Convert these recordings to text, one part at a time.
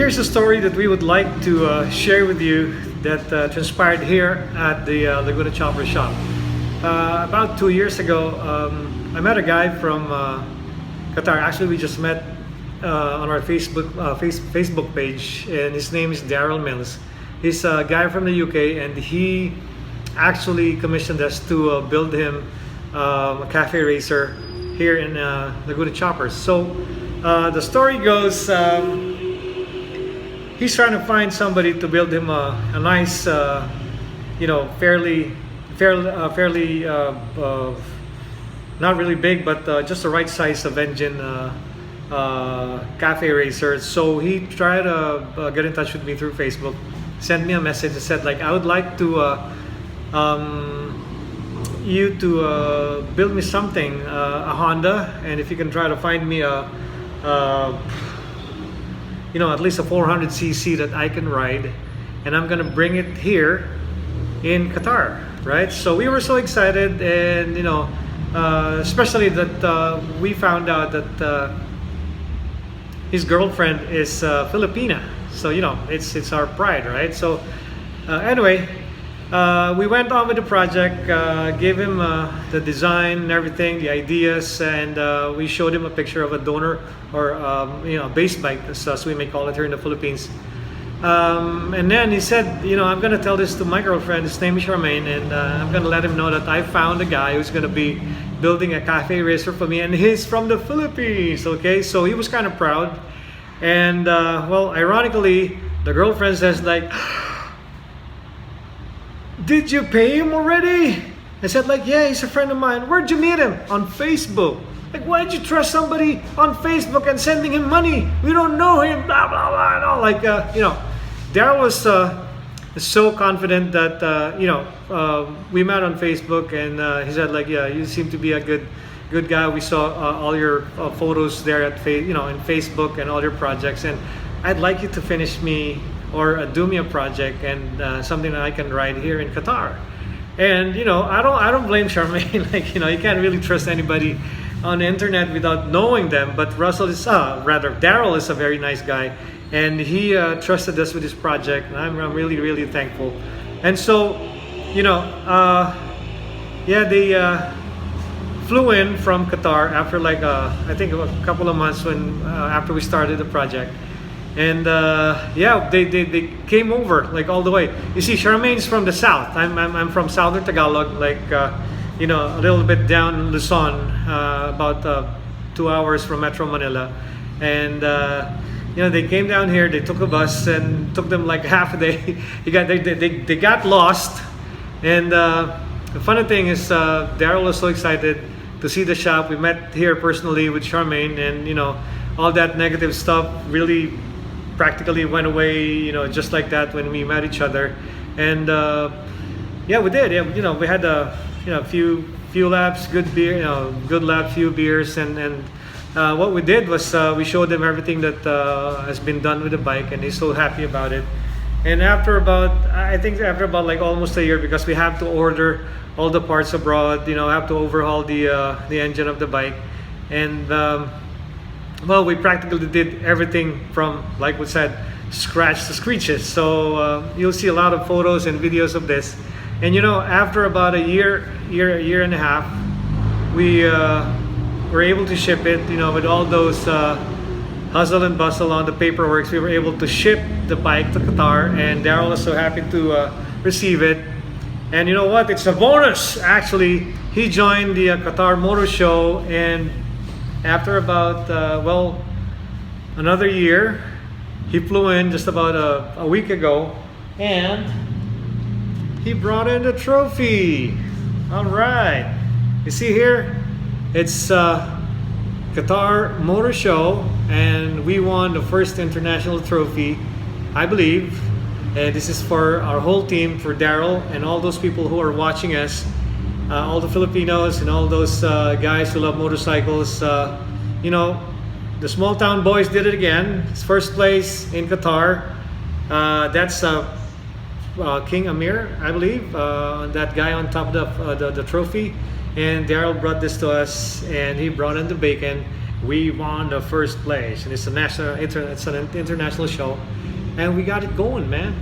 Here's a story that we would like to share with you that transpired here at the Laguna Choppers shop. About 2 years ago, I met a guy from Qatar. Actually, we just met on our Facebook page, and his name is Darrell Milnes. He's a guy from the UK, and he actually commissioned us to build him a cafe racer here in Laguna Choppers. So the story goes, he's trying to find somebody to build him a nice, fairly not really big, but just the right size of engine cafe racer. So he tried to get in touch with me through Facebook, sent me a message and said, like, I would like to you to build me something, a Honda, and if you can try to find me a at least a 400cc that I can ride, and I'm gonna bring it here in Qatar, right? So we were so excited, and especially that we found out that his girlfriend is Filipina, so it's our pride, right? So anyway, we went on with the project, gave him the design and everything, the ideas, and we showed him a picture of a donor, or base bike, as we may call it here in the Philippines. And then he said, I'm gonna tell this to my girlfriend. His name is Charmaine, and I'm gonna let him know that I found a guy who's gonna be building a cafe racer for me, and he's from the Philippines. Okay, so he was kind of proud, and well, ironically, the girlfriend says, like, did you pay him already? I said, like, yeah, he's a friend of mine. Where'd you meet him? On Facebook. Like, why'd you trust somebody on Facebook and sending him money? We don't know him, blah, blah, blah, and all. Like, Darrell was so confident that, we met on Facebook, and he said, like, yeah, you seem to be a good guy. We saw all your photos there at in Facebook and all your projects, and I'd like you to finish me or do me a project, and something that I can ride here in Qatar. And I don't blame Charmaine. Like, you can't really trust anybody on the internet without knowing them. But Darrell is a very nice guy, and he trusted us with his project, and I'm really, really thankful. And so, they flew in from Qatar after, like, I think a couple of months after we started the project. And they came over, like, all the way. You see, Charmaine's from the south. I'm from southern Tagalog, like a little bit down Luzon, about 2 hours from Metro Manila. And they came down here. They took a bus and took them like half a day. They got lost. And the funny thing is, Darrell was so excited to see the shop. We met here personally with Charmaine, and all that negative stuff really practically went away, just like that when we met each other. And we did. Yeah, we had a few laps, good beer, good lap, few beers, and what we did was we showed them everything that has been done with the bike, and he's so happy about it. And after about like almost a year, because we have to order all the parts abroad, have to overhaul the engine of the bike, and well, we practically did everything from, like we said, scratch to screeches. So you'll see a lot of photos and videos of this. And after about a year and a half, we were able to ship it. With all those hustle and bustle on the paperwork, we were able to ship the bike to Qatar, and Darrell was so happy to receive it. And you know what? It's a bonus. Actually, he joined the Qatar Motor Show, and after about another year, he flew in just about a week ago, and he brought in the trophy. All right, you see here, it's Qatar Motor Show, and we won the first international trophy, I believe. And this is for our whole team, for Darrell and all those people who are watching us. All the Filipinos and all those guys who love motorcycles. The small town boys did it again. It's first place in Qatar. That's King Amir, I believe, that guy on top of the trophy. and Darrell brought this to us, and he brought in the bacon. We won the first place, and it's an international show, and we got it going, man,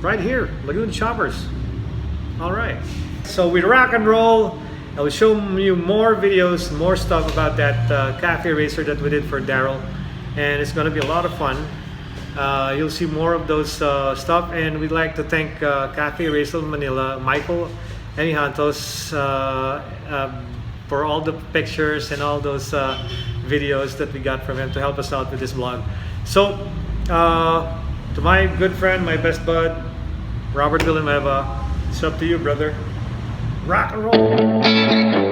right here, Laguna Choppers. All right, so we rock and roll. I will show you more videos, more stuff about that cafe racer that we did for Darrell, and it's going to be a lot of fun. You'll see more of those stuff, and we'd like to thank Cafe Racer Manila, Michael Enijantos, for all the pictures and all those videos that we got from him to help us out with this vlog. So, to my good friend, my best bud, Robert Villanueva, it's up to you, brother. Rock and roll!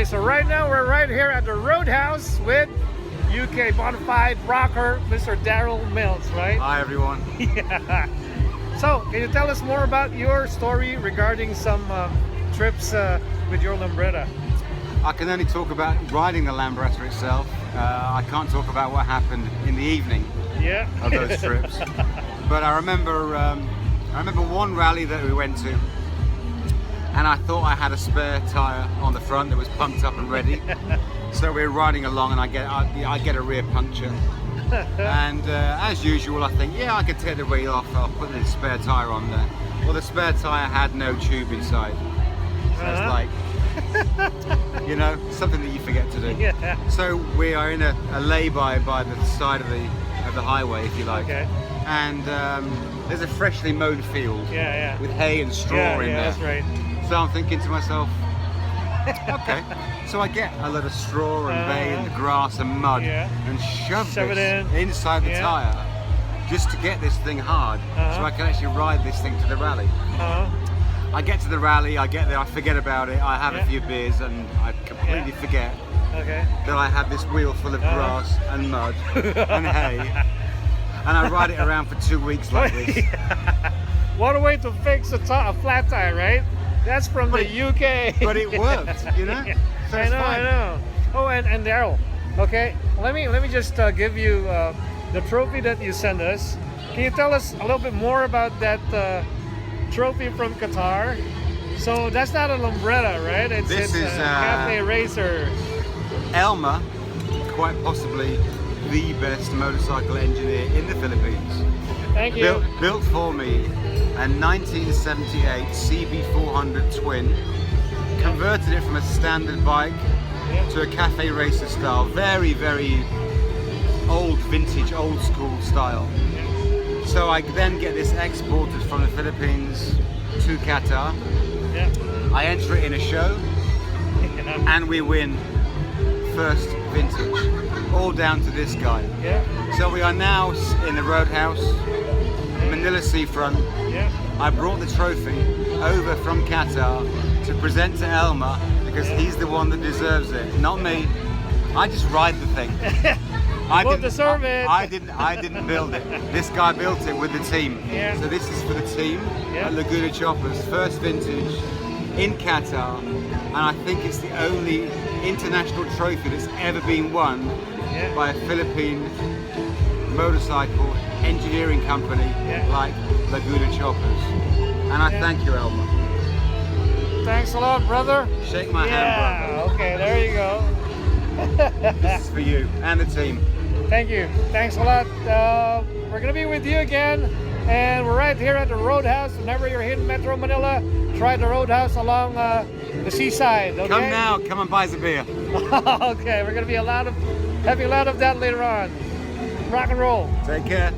So right now we're right here at the Roadhouse with UK bonafide rocker, Mr. Darrell Milnes, right? Hi everyone. Yeah. So can you tell us more about your story regarding some trips with your lambretta? I can only talk about riding the lambretta itself. I can't talk about what happened in the evening of those trips. But I remember one rally that we went to, and I thought I had a spare tyre on the front that was pumped up and ready. So we were riding along, and I get a rear puncture. And as usual, I think, yeah, I could take the wheel off, I'll put the spare tyre on there. Well, the spare tyre had no tube inside. So it's like, you know, something that you forget to do. Yeah. So we are in a lay-by by the side of the highway, if you like. Okay. And there's a freshly mowed field with hay and straw in there. That's right. So I'm thinking to myself, okay. So I get a lot of straw and hay and grass and mud and shove it inside the tyre just to get this thing hard so I can actually ride this thing to the rally. I get to the rally, I get there, I forget about it, I have a few beers and I completely forget that I have this wheel full of grass and mud and hay, and I ride it around for 2 weeks like this. What a way to fix a flat tire, right? That's from the UK. But it worked, you know? So I know. Oh, and Darrell, okay, let me just give you the trophy that you sent us. Can you tell us a little bit more about that trophy from Qatar? So that's not a lambretta, right? It's a cafe racer. Elmer, quite possibly the best motorcycle engineer in the Philippines. Thank you. Built for me a 1978 CB400 twin, converted it from a standard bike to a cafe racer style, very, very old vintage, old school style. So I then get this exported from the Philippines to Qatar. I enter it in a show and we win first vintage, all down to this guy. So we are now in the Roadhouse, Manila seafront. I brought the trophy over from Qatar to present to Elmer because he's the one that deserves it, not me. I just ride the thing. I didn't build it. This guy built it with the team. So this is for the team at Laguna Choppers, first vintage in Qatar, and I think it's the only international trophy that's ever been won by a Philippine motorcycle engineering company like Laguna Choppers. And I thank you, Elmer. Thanks a lot, brother. Shake my hand, brother. Okay, there you go. This is for you and the team. Thank you. Thanks a lot. We're going to be with you again, and we're right here at the Roadhouse. Whenever you're here in Metro Manila, try the Roadhouse along the seaside. Okay? Come now, come and buy the beer. Okay, we're going to be having a lot of that later on. Rock and roll. Take care.